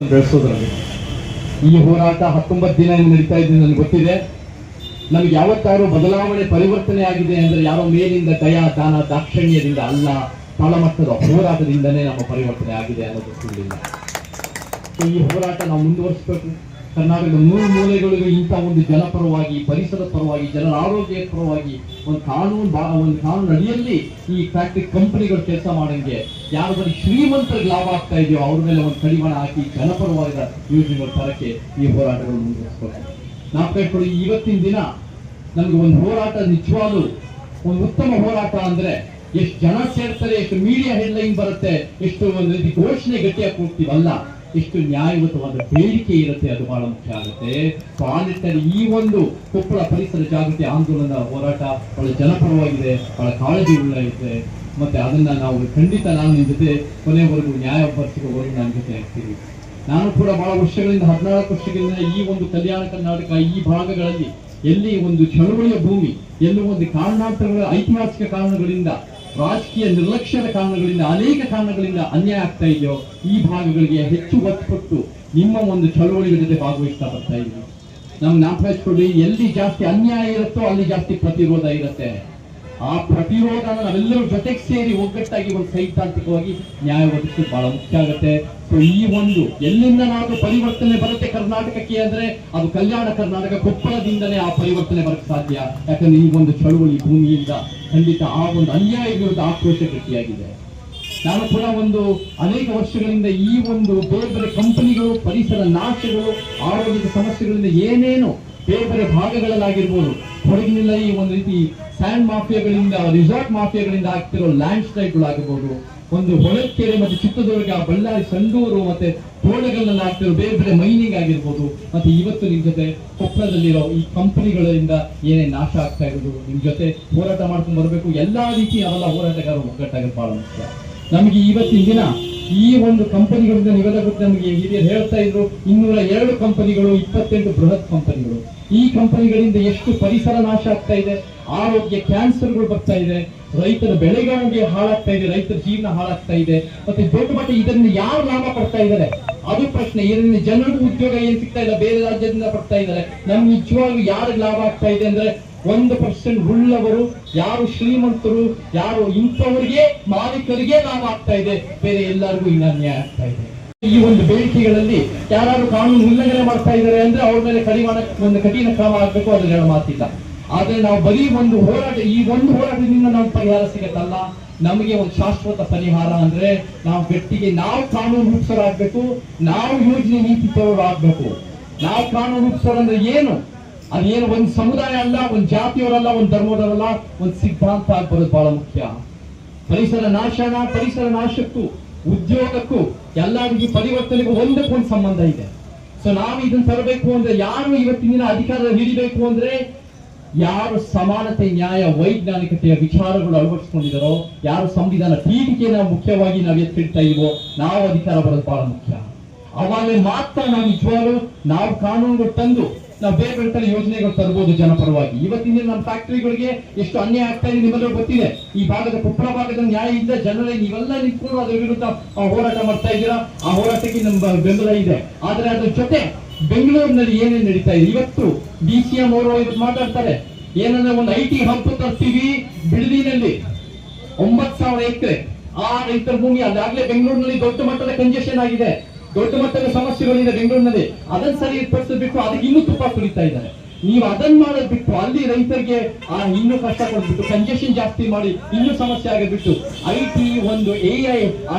ಬೆಳೆಸೋದ್ರಲ್ಲಿ ಈ ಹೋರಾಟ 19 ದಿನ ನಡೀತಾ ಇದೆ. ನನಗೆ ಗೊತ್ತಿದೆ, ನಮ್ಗೆ ಯಾವತ್ತಾರು ಬದಲಾವಣೆ ಪರಿವರ್ತನೆ ಆಗಿದೆ ಅಂದ್ರೆ ಯಾರೋ ಮೇಲಿಂದ ದಯಾ ದಾನ ದಾಕ್ಷಿಣ್ಯದಿಂದ ಅಲ್ಲ, ತಳಮಟ್ಟದ ಹೋರಾಟದಿಂದನೇ ನಮ್ಮ ಪರಿವರ್ತನೆ ಆಗಿದೆ ಅನ್ನೋದು ಸುಳ್ಳಿಲ್ಲ. ಈ ಹೋರಾಟ ನಾವು ಮುಂದುವರಿಸಬೇಕು. ಕರ್ನಾಟಕದ ಮೂರು ಮೂಲೆಗಳಿಗೂ ಇಂಥ ಒಂದು ಜನಪರವಾಗಿ, ಪರಿಸರದ ಪರವಾಗಿ, ಜನರ ಆರೋಗ್ಯ ಪರವಾಗಿ ಒಂದು ಕಾನೂನು ಅಡಿಯಲ್ಲಿ ಈ ಫ್ಯಾಕ್ಟರಿ ಕಂಪನಿಗಳು ಕೆಲಸ ಮಾಡಂಗೆ ಯಾರು ಬರೀ ಶ್ರೀಮಂತರಿಗೆ ಲಾಭ ಆಗ್ತಾ ಇದೆಯೋ ಅವ್ರ ಮೇಲೆ ಒಂದು ಕಡಿವಾಣ ಹಾಕಿ ಜನಪರವಾದ ಯೋಜನೆಗಳು ತರಕ್ಕೆ ಈ ಹೋರಾಟಗಳು ಮುಂದುವರಿಸಬೇಕು. ನಾವು ಕೈಕೊಳ್ಳಿ ಇವತ್ತಿನ ದಿನ ನಮ್ಗೆ ಒಂದು ಹೋರಾಟ ನಿಜವಾಗ್ಲೂ ಒಂದು ಉತ್ತಮ ಹೋರಾಟ ಅಂದ್ರೆ ಎಷ್ಟು ಜನ ಸೇರ್ತಾರೆ, ಎಷ್ಟು ಮೀಡಿಯಾ ಹೆಡ್ಲೈನ್ ಬರುತ್ತೆ, ಎಷ್ಟು ಒಂದು ರೀತಿ ಘೋಷಣೆ ಗಟ್ಟಿಯಾಗಿ ಕೂಡ್ತೀವಲ್ಲ, ಎಷ್ಟು ನ್ಯಾಯಯುತವಾದ ಬೇಡಿಕೆ ಇರುತ್ತೆ, ಅದು ಬಹಳ ಮುಖ್ಯ ಆಗುತ್ತೆ. ಸೊ ಆ ನಿಟ್ಟಿನಲ್ಲಿ ಈ ಒಂದು ಕೊಪ್ಪಳ ಪರಿಸರ ಜಾಗೃತಿ ಆಂದೋಲನದ ಹೋರಾಟ ಬಹಳ ಜನಪರವಾಗಿದೆ, ಬಹಳ ಕಾಳಜಿ ಉಳ್ಳಾಗಿದೆ. ಮತ್ತೆ ಅದನ್ನ ನಾವು ಖಂಡಿತ ನಾನು ನಿಮ್ ಜೊತೆ ಕೊನೆವರೆಗೂ ನ್ಯಾಯ ಒಬ್ಬರಿಸಿಗೋವರೆಗೂ ನನ್ನ ಜೊತೆ ಆಗ್ತೀವಿ. ನಾನು ಕೂಡ ಬಹಳ ವರ್ಷಗಳಿಂದ 14 ವರ್ಷಗಳಿಂದ ಈ ಒಂದು ಕಲ್ಯಾಣ ಕರ್ನಾಟಕ ಈ ಭಾಗಗಳಲ್ಲಿ ಎಲ್ಲಿ ಒಂದು ಚಳುವಳಿಯ ಭೂಮಿ, ಎಲ್ಲೂ ಒಂದು ಕಾರಣಾಂತರಗಳ ಐತಿಹಾಸಿಕ ಕಾರಣಗಳಿಂದ, ರಾಜಕೀಯ ನಿರ್ಲಕ್ಷ್ಯದ ಕಾರಣಗಳಿಂದ, ಅನೇಕ ಕಾರಣಗಳಿಂದ ಅನ್ಯಾಯ ಆಗ್ತಾ ಇದೆಯೋ ಈ ಭಾಗಗಳಿಗೆ ಹೆಚ್ಚು ಒತ್ತು ಕೊಟ್ಟು ನಿಮ್ಮ ಒಂದು ಚಳುವಳಿಗಳ ಜೊತೆ ಭಾಗವಹಿಸ್ತಾ ಬರ್ತಾ ಇದ್ದೀವಿ. ನಮ್ಗೆ ಜ್ಞಾಪಕ, ಎಲ್ಲಿ ಜಾಸ್ತಿ ಅನ್ಯಾಯ ಇರುತ್ತೋ ಅಲ್ಲಿ ಜಾಸ್ತಿ ಪ್ರತಿರೋಧ ಇರುತ್ತೆ. ಆ ಪ್ರತಿರೋಧನ ನಾವೆಲ್ಲರೂ ಜೊತೆಗೆ ಸೇರಿ ಒಗ್ಗಟ್ಟಾಗಿ ಒಂದು ಸೈದ್ಧಾಂತಿಕವಾಗಿ ನ್ಯಾಯ ಒದಗಿಸೋದು ಬಹಳ ಮುಖ್ಯ ಆಗುತ್ತೆ. ಸೊ ಈ ಒಂದು ಎಲ್ಲಿಂದ ನಾವು ಪರಿವರ್ತನೆ ಬರುತ್ತೆ ಕರ್ನಾಟಕಕ್ಕೆ ಅಂದ್ರೆ ಅದು ಕಲ್ಯಾಣ ಕರ್ನಾಟಕ ಕೊಪ್ಪಳದಿಂದಲೇ ಆ ಪರಿವರ್ತನೆ ಬರಕ್ಕೆ ಸಾಧ್ಯ. ಯಾಕಂದ್ರೆ ಈ ಒಂದು ಚಳುವಳಿ ಭೂಮಿಯಿಂದ ಖಂಡಿತ ಆ ಒಂದು ಅನ್ಯಾಯ ವಿರುದ್ಧ ಆಕ್ರೋಶ ಗಟ್ಟಿಯಾಗಿದೆ. ನಾನು ಕೂಡ ಒಂದು ಅನೇಕ ವರ್ಷಗಳಿಂದ ಈ ಒಂದು ಬೇರೆ ಬೇರೆ ಕಂಪನಿಗಳು, ಪರಿಸರ ನಾಶಗಳು, ಆರೋಗ್ಯದ ಸಮಸ್ಯೆಗಳಿಂದ ಏನೇನು ಬೇರೆ ಬೇರೆ ಭಾಗಗಳಲ್ಲಾಗಿರ್ಬೋದು, ಹೊರಗಿನಿಂದ ಈ ಒಂದು ರೀತಿ ಸ್ಯಾಂಡ್ ಮಾಫಿಯಾಗಳಿಂದ, ರಿಸಾರ್ಟ್ ಮಾಫಿಯಾಗಳಿಂದ ಆಗ್ತಿರೋ ಲ್ಯಾಂಡ್ ಸ್ಲೈಡ್ಗಳಾಗಿರ್ಬೋದು, ಒಂದು ಹೊಳಲ್ಕೆರೆ ಮತ್ತೆ ಚಿತ್ರದುರ್ಗ, ಬಳ್ಳಾರಿ, ಸಂಡೂರು ಮತ್ತೆ ತೋಳಗಲ್ನಲ್ಲಿ ಆಗ್ತಿರೋ ಬೇರೆ ಬೇರೆ ಮೈನಿಂಗ್ ಆಗಿರ್ಬೋದು, ಮತ್ತೆ ಇವತ್ತು ನಿಮ್ ಜೊತೆ ಕೊಪ್ಪಳದಲ್ಲಿರೋ ಈ ಕಂಪನಿಗಳಿಂದ ಏನೇ ನಾಶ ಆಗ್ತಾ ಇರೋದು, ನಿಮ್ ಜೊತೆ ಹೋರಾಟ ಮಾಡ್ಕೊಂಡು ಬರಬೇಕು. ಎಲ್ಲಾ ರೀತಿ ಅವೆಲ್ಲ ಹೋರಾಟಗಾರರು ಒಗ್ಗಟ್ಟಾಗಿ ಬಹಳ ಮುಖ್ಯ. ನಮಗೆ ಇವತ್ತಿನ ದಿನ ಈ ಒಂದು ಕಂಪನಿಗಳಿಂದ ನೀವೆಲ್ಲ ಗೊತ್ತು, ನಮಗೆ ಹಿರಿಯರು ಹೇಳ್ತಾ ಇದ್ರು 202 ಕಂಪನಿಗಳು, 28 ಬೃಹತ್ ಕಂಪನಿಗಳು. ಈ ಕಂಪನಿಗಳಿಂದ ಎಷ್ಟು ಪರಿಸರ ನಾಶ ಆಗ್ತಾ ಇದೆ, ಆರೋಗ್ಯ ಕ್ಯಾನ್ಸರ್ಗಳು ಬರ್ತಾ ಇದೆ, ರೈತರ ಬೆಳೆಗಳಿಗೆ ಹಾಳಾಗ್ತಾ ಇದೆ, ರೈತರ ಜೀವನ ಹಾಳಾಗ್ತಾ ಇದೆ. ಮತ್ತೆ ದೊಡ್ಡ ಮಟ್ಟ ಇದರಿಂದ ಯಾರು ಲಾಭ ಪಡ್ತಾ ಇದ್ದಾರೆ ಅದು ಪ್ರಶ್ನೆ. ಇದರಿಂದ ಜನರಿಗೂ ಉದ್ಯೋಗ ಏನ್ ಸಿಗ್ತಾ ಇಲ್ಲ, ಬೇರೆ ರಾಜ್ಯದಿಂದ ಪಡ್ತಾ ಇದ್ದಾರೆ. ನಮ್ಗೆ ನಿಜವಾಗ್ಲೂ ಯಾರಿಗೆ ಲಾಭ ಆಗ್ತಾ ಇದೆ ಅಂದ್ರೆ 1% ಉಳ್ಳವರು, ಯಾರು ಶ್ರೀಮಂತರು, ಯಾರು ಇಂಥವರಿಗೆ ಮಾಲೀಕರಿಗೆ ಲಾಭ ಆಗ್ತಾ ಇದೆ, ಬೇರೆ ಎಲ್ಲರಿಗೂ ಇನ್ನ ಅನ್ಯಾಯ ಆಗ್ತಾ ಇದೆ. ಈ ಒಂದು ಬೇಡಿಕೆಗಳಲ್ಲಿ ಯಾರು ಕಾನೂನು ಉಲ್ಲಂಘನೆ ಮಾಡ್ತಾ ಇದ್ದಾರೆ ಅಂದ್ರೆ ಅವ್ರ ಮೇಲೆ ಒಂದು ಕಠಿಣ ಕ್ರಮ ಆಗ್ಬೇಕು, ಅದ್ರ ಹೇಳೋ ಮಾತಿಲ್ಲ. ಆದ್ರೆ ನಾವು ಬರೀ ಒಂದು ಹೋರಾಟ, ಈ ಒಂದು ಹೋರಾಟದಿಂದ ನಾವು ಪರಿಹಾರ ಸಿಗತ್ತಲ್ಲ. ನಮಗೆ ಒಂದು ಶಾಶ್ವತ ಪರಿಹಾರ ಅಂದ್ರೆ ನಾವು ಗಟ್ಟಿಗೆ ನಾವು ಕಾನೂನು ರೂಪಿಸೋರಾಗ್ಬೇಕು, ನಾವು ಯೋಜನೆ ನೀತಿ ತರೋರಾಗ್ಬೇಕು. ನಾವು ಕಾನೂನು ರೂಪಿಸೋರಂದ್ರೆ ಏನು? ಅದೇನು ಒಂದು ಸಮುದಾಯ ಅಲ್ಲ, ಒಂದು ಜಾತಿಯವರಲ್ಲ, ಒಂದು ಧರ್ಮದವರಲ್ಲ, ಒಂದು ಸಿದ್ಧಾಂತ ಆಗ್ಬರೋದು ಬಹಳ ಮುಖ್ಯ. ಪರಿಸರ ನಾಶಕ್ಕೂ ಉದ್ಯೋಗಕ್ಕೂ ಎಲ್ಲಾ ರೀತಿ ಪರಿವರ್ತನೆಗೂ ಒಂದಕ್ಕೊಂದು ಸಂಬಂಧ ಇದೆ. ಸೊ ನಾವು ಇದನ್ನ ತರಬೇಕು ಅಂದ್ರೆ, ಯಾರು ಇವತ್ತಿನ ಅಧಿಕಾರ ಹಿಡಿಬೇಕು ಅಂದ್ರೆ ಯಾರು ಸಮಾನತೆ, ನ್ಯಾಯ, ವೈಜ್ಞಾನಿಕತೆಯ ವಿಚಾರಗಳು ಅಳವಡಿಸ್ಕೊಂಡಿದ್ದಾರೋ, ಯಾರು ಸಂವಿಧಾನ ಪೀಠಿಕೆನ ಮುಖ್ಯವಾಗಿ ನಾವು ಎತ್ತಿಡ್ತಾ ಇದೀವೋ, ನಾವು ಅಧಿಕಾರ ಬರೋದು ಬಹಳ ಮುಖ್ಯ. ಅವಾಗಲೇ ಮಾತ್ರ ನಾವು ನಿಜವಾಗ್ಲೂ ನಾವು ಕಾನೂನುಗಳು ತಂದು ನಾವು ಬೇರೆ ಬೇರೆ ಯೋಜನೆಗಳು ತರಬಹುದು ಜನಪರವಾಗಿ. ಇವತ್ತಿನ ನಮ್ಮ ಫ್ಯಾಕ್ಟರಿಗಳಿಗೆ ಎಷ್ಟು ಅನ್ಯಾಯ ಆಗ್ತಾ ಇದೆ ನಿಮ್ಮೆಲ್ಲರೂ ಗೊತ್ತಿದೆ. ಈ ಭಾಗದ ಕೊಪ್ಪಳ ಭಾಗದ ನ್ಯಾಯ ಇಲ್ಲ, ಜನರೇ ನೀವೆಲ್ಲ ನಿಂತ್ಕೊಂಡು ಅದರ ವಿರುದ್ಧ ಹೋರಾಟ ಮಾಡ್ತಾ ಇದ್ದೀರಾ. ಆ ಹೋರಾಟಕ್ಕೆ ನಮ್ಮ ಬೆಂಬಲ ಇದೆ. ಆದ್ರೆ ಅದ್ರ ಜೊತೆ ಬೆಂಗಳೂರಿನಲ್ಲಿ ಏನೇನು ನಡೀತಾ ಇದೆ, ಇವತ್ತು DCM ಅವರು ಇವತ್ತು ಮಾತಾಡ್ತಾರೆ ಏನಂದ್ರೆ ಒಂದು IT ಹಬ್ ತರ್ತೀವಿ ಬಿಡದಿನಲ್ಲಿ 9,000 ಎಕರೆ ಆ ರೈತರ ಭೂಮಿ. ಅದಾಗ್ಲೇ ಬೆಂಗಳೂರಿನಲ್ಲಿ ದೊಡ್ಡ ಮಟ್ಟದ ಕಂಜೆಷನ್ ಆಗಿದೆ, ದೊಡ್ಡ ಮಟ್ಟದ ಸಮಸ್ಯೆಗಳಿದೆ ಬೆಂಗಳೂರಿನಲ್ಲಿ. ಅದನ್ನ ಸರಿಪಡಿಸಬೇಕು, ಅದಕ್ಕೆ ಇನ್ನೂ ತುಪ್ಪ ಸುರಿತಾ ಇದ್ದಾರೆ. ನೀವು ಅದನ್ನ ಮಾಡೋದ್ ಬಿಟ್ಟು ಅಲ್ಲಿ ರೈತರಿಗೆ ಇನ್ನೂ ಕಷ್ಟ ಕೊಡ್ಬಿಟ್ಟು ಕಂಜೆಷನ್ ಜಾಸ್ತಿ ಮಾಡಿ ಇನ್ನೂ ಸಮಸ್ಯೆ ಆಗಬಿಟ್ಟು IT ಒಂದು AI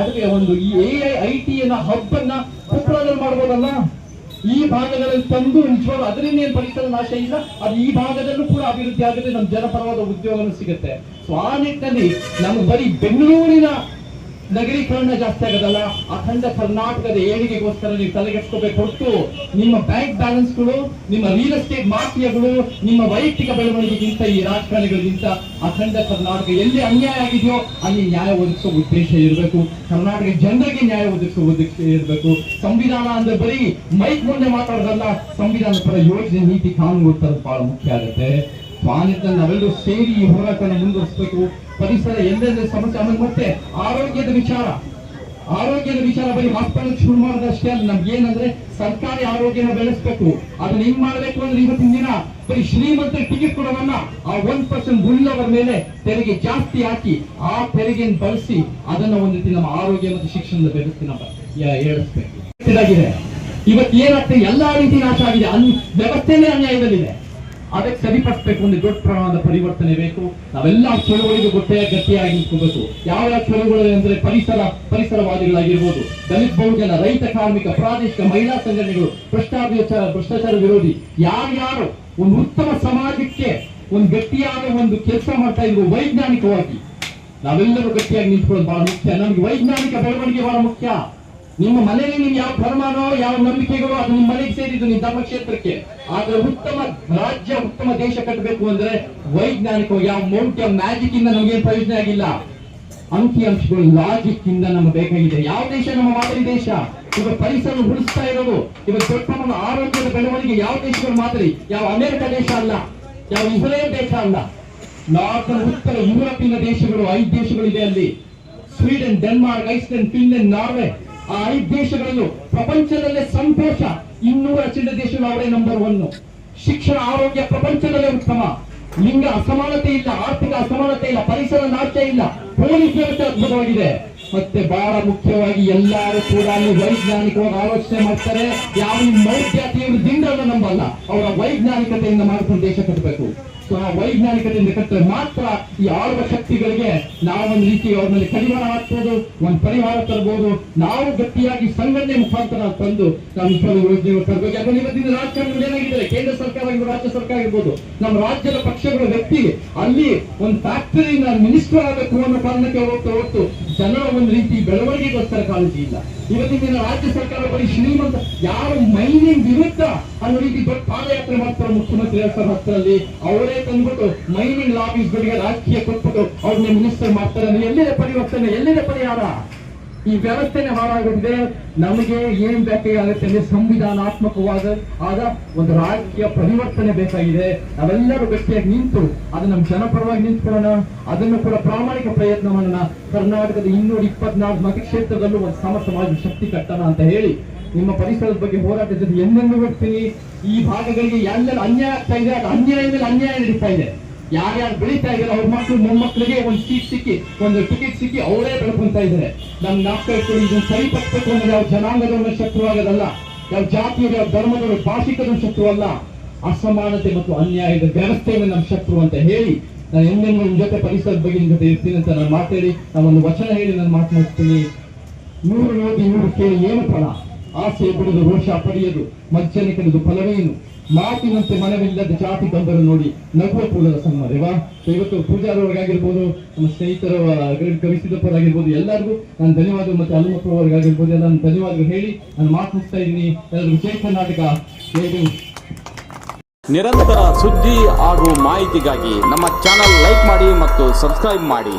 ಒಂದು ಈ AI IT ಹಬ್ ಅನ್ನ ಕೊಪ್ಪಳದಲ್ಲಿ ಮಾಡ್ಬೋದಲ್ಲ. ಈ ಭಾಗಗಳಲ್ಲಿ ತಂದು ನಿಜವಾಗ್ಲೂ ಅದರಿಂದ ಏನ್ ಪರಿಸರ ನಾಶ ಇಲ್ಲ, ಅದು ಈ ಭಾಗದಲ್ಲೂ ಕೂಡ ಅಭಿವೃದ್ಧಿ ಆಗುತ್ತೆ, ನಮ್ ಜನಪರವಾದ ಉದ್ಯೋಗನೂ ಸಿಗುತ್ತೆ. ಸೊ ಆ ನಿಟ್ಟಿನಲ್ಲಿ ನಮ್ಗೆ ಬರೀ ಬೆಂಗಳೂರಿನ ನಗರೀಕರಣ ಜಾಸ್ತಿ ಆಗೋದಲ್ಲ, ಅಖಂಡ ಕರ್ನಾಟಕದ ಏಳಿಗೆಗೋಸ್ಕರ ನೀವು ತಲೆಗೆಡ್ಸ್ಕೋಬೇಕು ಹೊರತು ನಿಮ್ಮ ಬ್ಯಾಂಕ್ ಬ್ಯಾಲೆನ್ಸ್ಗಳು, ನಿಮ್ಮ ರಿಯಲ್ ಎಸ್ಟೇಟ್ ಮಾಫಿಯಾಗಳು, ನಿಮ್ಮ ವೈಯಕ್ತಿಕ ಬೆಳವಣಿಗೆಗಿಂತ ಈ ರಾಜಕಾರಣಿಗಳಿಗಿಂತ ಅಖಂಡ ಕರ್ನಾಟಕ ಎಲ್ಲಿ ಅನ್ಯಾಯ ಆಗಿದೆಯೋ ಅಲ್ಲಿ ನ್ಯಾಯ ಒದಗಿಸೋ ಉದ್ದೇಶ ಇರಬೇಕು. ಕರ್ನಾಟಕ ಜನರಿಗೆ ನ್ಯಾಯ ಒದಗಿಸೋ ಉದ್ದೇಶ ಇರಬೇಕು. ಸಂವಿಧಾನ ಅಂದ್ರೆ ಬರೀ ಮೈಕ್ ಮುಂದೆ ಮಾತಾಡೋದಲ್ಲ, ಸಂವಿಧಾನ ಪರ ಯೋಜನೆ, ನೀತಿ, ಕಾನೂನು ತರೋದು ಬಹಳ ಮುಖ್ಯ ಆಗುತ್ತೆ. ಸ್ವಾನಿತ್ಯ ನಾವೆಲ್ಲರೂ ಸೇರಿ ಈ ಹೋರಾಟವನ್ನು ಮುಂದುವರಿಸಬೇಕು. ಪರಿಸರ ಎಲ್ಲೆಲ್ಲ ಸಮಸ್ಯೆ. ಆಮೇಲೆ ಮತ್ತೆ ಆರೋಗ್ಯದ ವಿಚಾರ, ಆರೋಗ್ಯದ ವಿಚಾರ ಬರೀ ಹಾಸ್ಪಿಟಲ್ ಶುರು ಮಾಡೋದಷ್ಟೇ ಅಲ್ಲ, ನಮ್ಗೆ ಏನಂದ್ರೆ ಸರ್ಕಾರಿ ಆರೋಗ್ಯನ ಬೆಳೆಸಬೇಕು. ಅದನ್ನ ಹೆಂಗ್ ಮಾಡ್ಬೇಕು ಅಂದ್ರೆ ಇವತ್ತಿನ ದಿನ ಬರೀ ಶ್ರೀಮಂತರ ಟಿಕೆಟ್ ಕೊಡೋವನ್ನ ಆ 1% ಉಳ್ಳವರ ಮೇಲೆ ತೆರಿಗೆ ಜಾಸ್ತಿ ಹಾಕಿ ಆ ತೆರಿಗೆಯನ್ನು ಬಳಸಿ ಅದನ್ನ ಒಂದು ರೀತಿ ನಮ್ಮ ಆರೋಗ್ಯ ಮತ್ತು ಶಿಕ್ಷಣದ ವ್ಯವಸ್ಥೆ ನಮ್ಮ ಏಳಿಸ್ಬೇಕು. ಇವತ್ತು ಏನಾಗ್ತದೆ, ಎಲ್ಲಾ ರೀತಿ ನಾಶ ಆಗಿದೆ, ವ್ಯವಸ್ಥೆನೇ ಅನ್ಯಾಯದಲ್ಲಿದೆ. ಅದಕ್ಕೆ ಸರಿಪಡಿಸಬೇಕು, ಒಂದು ದೊಡ್ಡ ಪ್ರಮಾಣದ ಪರಿವರ್ತನೆ ಬೇಕು. ನಾವೆಲ್ಲ ಚಳುವಳಿಗೆ ಗಟ್ಟಿಯಾಗಿ ನಿಂತ್ಕೋಬೇಕು. ಯಾವ ಚಳುವಳಿ ಅಂದ್ರೆ ಪರಿಸರವಾದಿಗಳಾಗಿರ್ಬೋದು, ದಲಿತ ಬಹುಜನ, ರೈತ ಕಾರ್ಮಿಕ, ಪ್ರಾದೇಶಿಕ ಮಹಿಳಾ ಸಂಘಟನೆಗಳು, ಭ್ರಷ್ಟಾಚಾರ ವಿರೋಧಿ, ಯಾರ್ಯಾರು ಒಂದು ಉತ್ತಮ ಸಮಾಜಕ್ಕೆ ಒಂದು ಗಟ್ಟಿಯಾದ ಒಂದು ಕೆಲಸ ಮಾಡ್ತಾ ಇದ್ರು ವೈಜ್ಞಾನಿಕವಾಗಿ ನಾವೆಲ್ಲರೂ ಗಟ್ಟಿಯಾಗಿ ನಿಂತ್ಕೊಳ್ಳೋದು ಬಹಳ ಮುಖ್ಯ. ನಮ್ಗೆ ವೈಜ್ಞಾನಿಕ ಬೆಳವಣಿಗೆ ಬಹಳ ಮುಖ್ಯ. ನಿಮ್ಮ ಮನೆಯಲ್ಲಿ ನೀವು ಯಾವ ಧರ್ಮನೋ ಯಾವ ನಂಬಿಕೆಗಳು ಅದು ನಿಮ್ಮ ಮನೆಗೆ ಸೇರಿದ್ದು, ನಿಮ್ಮ ಧರ್ಮ ಕ್ಷೇತ್ರಕ್ಕೆ. ಆದ್ರೆ ಉತ್ತಮ ರಾಜ್ಯ, ಉತ್ತಮ ದೇಶ ಕಟ್ಟಬೇಕು ಅಂದ್ರೆ ವೈಜ್ಞಾನಿಕವಾಗಿ ಯಾವ ಮೌಂಟ್ ಮ್ಯಾಜಿಕ್ ಇಂದ ನಮ್ಗೇನು ಪ್ರಯೋಜನ ಆಗಿಲ್ಲ. ಅಂಕಿಅಂಶಗಳು, ಲಾಜಿಕ್ ಇಂದ ನಮ್ಗೆ ಬೇಕಾಗಿದೆ. ಯಾವ ದೇಶ ನಮ್ಮ ಮಾದರಿ ದೇಶ? ಇವಾಗ ಪರಿಸರ ಉಳಿಸ್ತಾ ಇರೋದು, ಇವಾಗ ದೊಡ್ಡ ಪ್ರಮಾಣ ಆರೋಗ್ಯದ ಬೆಳವಣಿಗೆ ಯಾವ ದೇಶಗಳು ಮಾದರಿ? ಯಾವ ಅಮೆರಿಕ ದೇಶ ಅಲ್ಲ, ಯಾವ ಇಸ್ರೇಲ್ ದೇಶ ಅಲ್ಲ. ನಾರ್ತ್ ಉತ್ತರ ಯುರೋಪಿನ ದೇಶಗಳು 5 ದೇಶಗಳಿದೆ ಅಲ್ಲಿ. Sweden, Denmark, Iceland, Finland, Norway. ಆ 5 ದೇಶಗಳಲ್ಲೂ ಪ್ರಪಂಚದಲ್ಲೇ ಸಂತೋಷ 200 ಚಿಲ್ಲರೆ ದೇಶಗಳು ಅವರೇ ನಂಬರ್ 1. ಶಿಕ್ಷಣ, ಆರೋಗ್ಯ ಪ್ರಪಂಚದಲ್ಲೇ ಉತ್ತಮ. ಲಿಂಗ ಅಸಮಾನತೆ ಇಲ್ಲ, ಆರ್ಥಿಕ ಅಸಮಾನತೆ ಇಲ್ಲ, ಪರಿಸರ ನಾಶ ಇಲ್ಲ, ಪೊಲೀಸ್ ವ್ಯವಸ್ಥೆ ಅದ್ಭುತವಾಗಿದೆ. ಮತ್ತೆ ಬಹಳ ಮುಖ್ಯವಾಗಿ ಎಲ್ಲರೂ ಕೂಡ ಅಲ್ಲಿ ವೈಜ್ಞಾನಿಕವಾಗಿ ಆಲೋಚನೆ ಮಾಡ್ತಾರೆ. ಯಾವ ಮೌಢ್ಯತೆಯನ್ನು ದಿಂಡನ್ನು ನಂಬಲ್ಲ, ಅವರ ವೈಜ್ಞಾನಿಕತೆಯಿಂದ ಮಾಡ್ಕೊಂಡು ದೇಶ ಕಟ್ಟಬೇಕು. ಸೊ ಆ ವೈಜ್ಞಾನಿಕತೆಯಿಂದ ಕಟ್ಟರೆ ಮಾತ್ರ ಈ ಆಳುವ ಶಕ್ತಿಗಳಿಗೆ ನಾವೊಂದು ರೀತಿ ಅವ್ರ ಮೇಲೆ ಕಡಿವಾಣ ಹಾಕ್ಬೋದು, ಒಂದು ಪರಿಹಾರ ತರಬಹುದು. ನಾವು ಗಟ್ಟಿಯಾಗಿ ಸಂಘಟನೆ ಮುಖಾಂತರ ತಂದು ನಾವು ಯೋಜನೆ ತರಬೇಕು. ಯಾಕಂದ್ರೆ ಇವತ್ತಿನ ರಾಜಕಾರಣಗಳು ಏನಾಗಿದ್ದಾರೆ, ಕೇಂದ್ರ ಸರ್ಕಾರ ಆಗಿರ್ಬೋದು, ರಾಜ್ಯ ಸರ್ಕಾರ ಆಗಿರ್ಬೋದು, ನಮ್ಮ ರಾಜ್ಯದ ಪಕ್ಷಗಳ ವ್ಯಕ್ತಿಗೆ ಅಲ್ಲಿ ಒಂದು ಫ್ಯಾಕ್ಟರಿ ಮಿನಿಸ್ಟರ್ ಆಗಬೇಕು ಅನ್ನೋ ಕಾರಣಕ್ಕೆ ಹೊರತು ಜನರ ಒಂದು ರೀತಿ ಬೆಳವಣಿಗೆಗೋಸ್ಕರ ಕಾಳಜಿ ಇಲ್ಲ. ಇವತ್ತಿನ ದಿನ ರಾಜ್ಯ ಸರ್ಕಾರ ಬರೀ ಶ್ರೀಮಂತ, ಯಾರು ಮೈನಿಂಗ್ ವಿರುದ್ಧ ಅನ್ನೋ ರೀತಿ ದೊಡ್ಡ ಪಾದಯಾತ್ರೆ ಮಾಡ್ತಾರೆ ಮುಖ್ಯಮಂತ್ರಿ 2010ರಲ್ಲಿ. ಅವರೇ ತಂದ್ಬಿಟ್ಟು ಮೈನಿಂಗ್ ಲಾಬೀಸ್ಗಳಿಗೆ ರಾಜಕೀಯ ಕೊಟ್ಬಿಟ್ಟು ಅವ್ರನ್ನ ಮಿನಿಸ್ಟರ್ ಮಾಡ್ತಾರೆ. ಎಲ್ಲಿದೆ ಪರಿವರ್ತನೆ, ಎಲ್ಲಿದೆ ಪರಿಹಾರ? ಈ ವ್ಯವಸ್ಥೆನೆ ಹಾಳಾಗಿದೆ. ನಮಗೆ ಏನ್ ಬೇಕಾಗುತ್ತೆ ಅಂದ್ರೆ ಸಂವಿಧಾನಾತ್ಮಕವಾದ ಒಂದು ರಾಜಕೀಯ ಪರಿವರ್ತನೆ ಬೇಕಾಗಿದೆ. ನಾವೆಲ್ಲರೂ ಗಟ್ಟಿಯಾಗಿ ನಿಂತು ಅದು ನಮ್ಮ ಜನಪರವಾಗಿ ನಿಂತ್ಕೊಳ್ಳೋಣ. ಅದನ್ನು ಕೂಡ ಪ್ರಾಮಾಣಿಕ ಪ್ರಯತ್ನ ಮಾಡೋಣ. ಕರ್ನಾಟಕದ 224 ಮತಕ್ಷೇತ್ರದಲ್ಲೂ ಒಂದು ಸಮಾಜ ಶಕ್ತಿ ಕಟ್ಟೋಣ ಅಂತ ಹೇಳಿ ನಿಮ್ಮ ಪರಿಸರದ ಬಗ್ಗೆ ಹೋರಾಟದ ಜೊತೆ ಎಂದೆಂದು ಹೋಗ್ತೀನಿ. ಈ ಭಾಗಗಳಿಗೆ ಎಲ್ಲೆಲ್ಲ ಅನ್ಯಾಯ ಆಗ್ತಾ ಇದೆ, ಅದು ಅನ್ಯಾಯ ಮೇಲೆ ಅನ್ಯಾಯ ನಡೀತಾ ಇದೆ. ಯಾರ್ಯಾರು ಬೆಳೀತಾ ಇದ್ದಾರೆ ಅವ್ರ ಮಕ್ಕಳು ಮೊಮ್ಮಕ್ಕಳಿಗೆ ಒಂದು ಸೀಟ್ ಸಿಕ್ಕಿ, ಒಂದು ಟಿಕೆಟ್ ಸಿಕ್ಕಿ ಅವರೇ ಬೆಳ್ಕೊಂತ ಇದ್ದಾರೆ. ನಮ್ ನಾಲ್ಕು ಇದನ್ನು ಸರಿಪಡಿಸಬೇಕು ಅಂದ್ರೆ ಯಾವ ಜನಾಂಗದವರ ಶತ್ರು ಆಗೋದಲ್ಲ, ಯಾವ ಜಾತಿಯವರು, ಯಾವ ಧರ್ಮದವರು, ಭಾಷಿಕರ ಶತ್ರು ಅಲ್ಲ. ಅಸಮಾನತೆ ಮತ್ತು ಅನ್ಯಾಯದ ವ್ಯವಸ್ಥೆಯನ್ನು ನಮ್ಮ ಶತ್ರು ಅಂತ ಹೇಳಿ ನಾನು ಎಂದೆಂದು ನಿಮ್ ಜೊತೆ ಪರಿಸರದ ಬಗ್ಗೆ ನಿಮ್ ಜೊತೆ ಇರ್ತೀನಿ ಅಂತ ನಾನು ಮಾತಾಡಿ ನಾನೊಂದು ವಚನ ಹೇಳಿ ನಾನು ಮಾತನಾಡ್ತೀನಿ. 100 ಓದಿ 100 ಕೇಳಿ ಏನು ಫಲ, ಆಸೆ ಬಿಡುದು ರೋಷ ಪಡೆಯದು, ಮಜ್ಜನೆ ಕಳೆದು ಫಲವೇನು, ಮಾತಿನಂತೆ ಮನವಿಲ್ಲದ ಜಾತಿ ಬಂದರು ನೋಡಿ ನಗುವ ಪೂಲದ ಸನ್ಮಾದೇವಾ. ಇವತ್ತು ಪೂಜಾರವರಿಗಾಗಿರ್ಬೋದು, ನಮ್ಮ ಸ್ನೇಹಿತರ ಕವಿಸಿದಪ್ಪರಾಗಿರ್ಬೋದು, ಎಲ್ಲರಿಗೂ ನಾನು ಧನ್ಯವಾದ, ಮತ್ತೆ ಹನುಮಪ್ಪವರಿಗಾಗಿರ್ಬೋದು ಎಲ್ಲ ನಾನು ಧನ್ಯವಾದಗಳು ಹೇಳಿ ನಾನು ಮಾತನಾಡ್ತಾ ಇದ್ದೀನಿ. ಎಲ್ಲರಿಗೂ ಜೈ ಕರ್ನಾಟಕ. ನಿರಂತರ ಸುದ್ದಿ ಹಾಗೂ ಮಾಹಿತಿಗಾಗಿ ನಮ್ಮ ಚಾನಲ್ ಲೈಕ್ ಮಾಡಿ ಮತ್ತು ಸಬ್ಸ್ಕ್ರೈಬ್ ಮಾಡಿ.